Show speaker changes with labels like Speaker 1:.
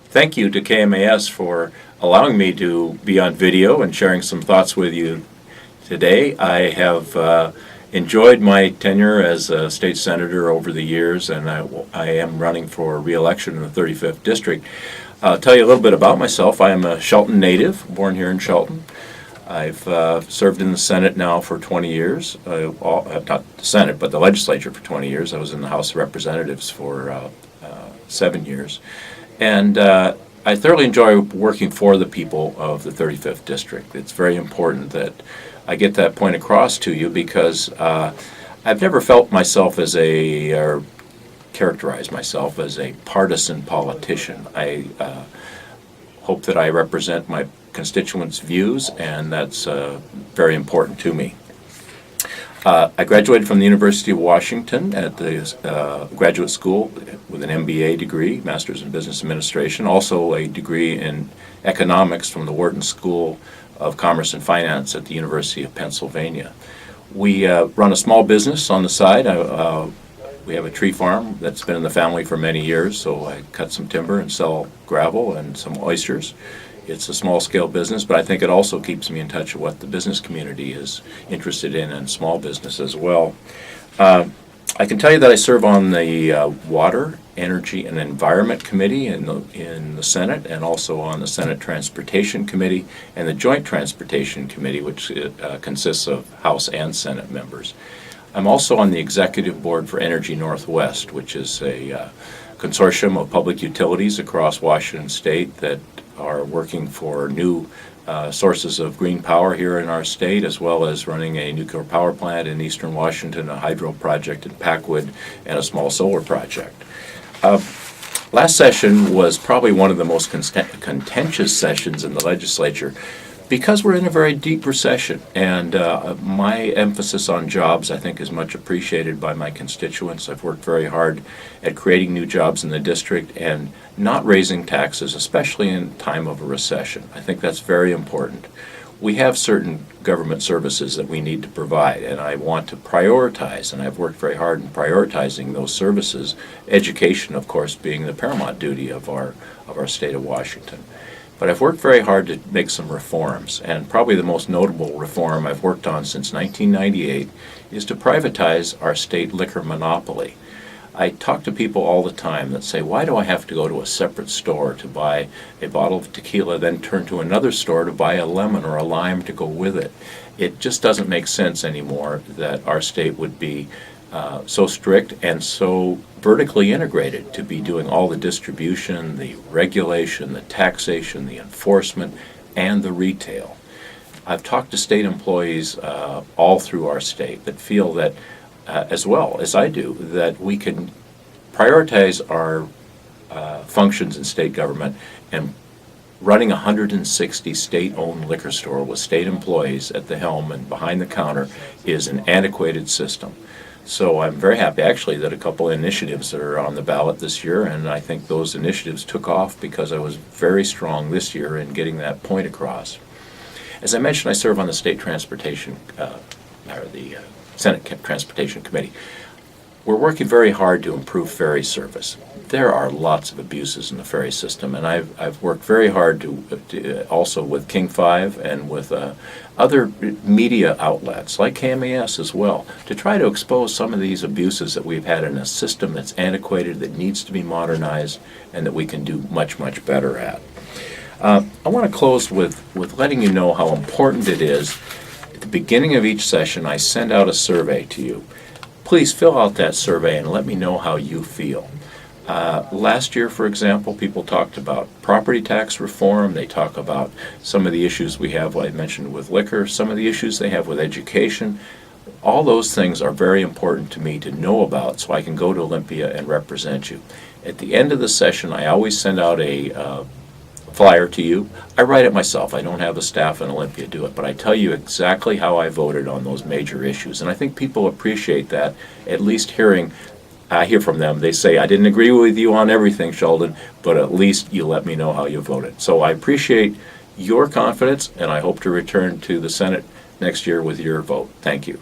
Speaker 1: Thank you to KMAS for allowing me to be on video and sharing some thoughts with you today. I have enjoyed my tenure as a state senator over the years, and I am running for re-election in the 35th District. I'll tell you a little bit about myself. I am a Sheldon native, born here in Sheldon. I've served in the Senate now for 20 years, not the Senate, but the legislature for 20 years. I was in the House of Representatives for 7 years. And I thoroughly enjoy working for the people of the 35th District. It's very important that I get that point across to you because I've never felt myself as or characterized myself as a partisan politician. I hope that I represent my constituents' views, and that's very important to me. I graduated from the University of Washington at the graduate school with an MBA degree, Master's in Business Administration, also a degree in economics from the Wharton School of Commerce and Finance at the University of Pennsylvania. We run a small business on the side. We have a tree farm that's been in the family for many years, so I cut some timber and sell gravel and some oysters. It's a small-scale business, but I think it also keeps me in touch with what the business community is interested in and small business as well. I can tell you that I serve on the Water, Energy, and Environment Committee in the Senate, and also on the Senate Transportation Committee and the Joint Transportation Committee, which consists of House and Senate members. I'm also on the Executive Board for Energy Northwest, which is a consortium of public utilities across Washington State that are working for new sources of green power here in our state, as well as running a nuclear power plant in eastern Washington, a hydro project in Packwood, and a small solar project. Last session was probably one of the most contentious sessions in the legislature because we're in a very deep recession, and my emphasis on jobs, I think, is much appreciated by my constituents. I've worked very hard at creating new jobs in the district and not raising taxes, especially in time of a recession. I think that's very important. We have certain government services that we need to provide, and I want to prioritize, and I've worked very hard in prioritizing those services, education, of course, being the paramount duty of our state of Washington. But I've worked very hard to make some reforms, and probably the most notable reform I've worked on since 1998 is to privatize our state liquor monopoly. I talk to people all the time that say, why do I have to go to a separate store to buy a bottle of tequila, then turn to another store to buy a lemon or a lime to go with it? It just doesn't make sense anymore that our state would be so strict and so vertically integrated to be doing all the distribution, the regulation, the taxation, the enforcement, and the retail. I've talked to state employees all through our state that feel that, as well as I do, that we can prioritize our functions in state government, and running 160 state-owned liquor store with state employees at the helm and behind the counter is an antiquated system. So I'm very happy, actually, that a couple of initiatives are on the ballot this year, and I think those initiatives took off because I was very strong this year in getting that point across. As I mentioned, I serve on the State Transportation, or the Senate Transportation Committee. We're working very hard to improve ferry service. There are lots of abuses in the ferry system, and I've worked very hard to also with King 5 and with other media outlets like KMAS as well, to try to expose some of these abuses that we've had in a system that's antiquated, that needs to be modernized, and that we can do much, much better at. I want to close with letting you know how important it is. At the beginning of each session, I send out a survey to you. Please fill out that survey and let me know how you feel. Last year, for example, people talked about property tax reform. They talk about some of the issues we have, like I mentioned, with liquor, some of the issues they have with education. All those things are very important to me to know about so I can go to Olympia and represent you. At the end of the session, I always send out a flyer to you. I write it myself. I don't have the staff in Olympia do it, but I tell you exactly how I voted on those major issues. And I think people appreciate that, at least I hear from them. They say, I didn't agree with you on everything, Sheldon, but at least you let me know how you voted. So I appreciate your confidence, and I hope to return to the Senate next year with your vote. Thank you.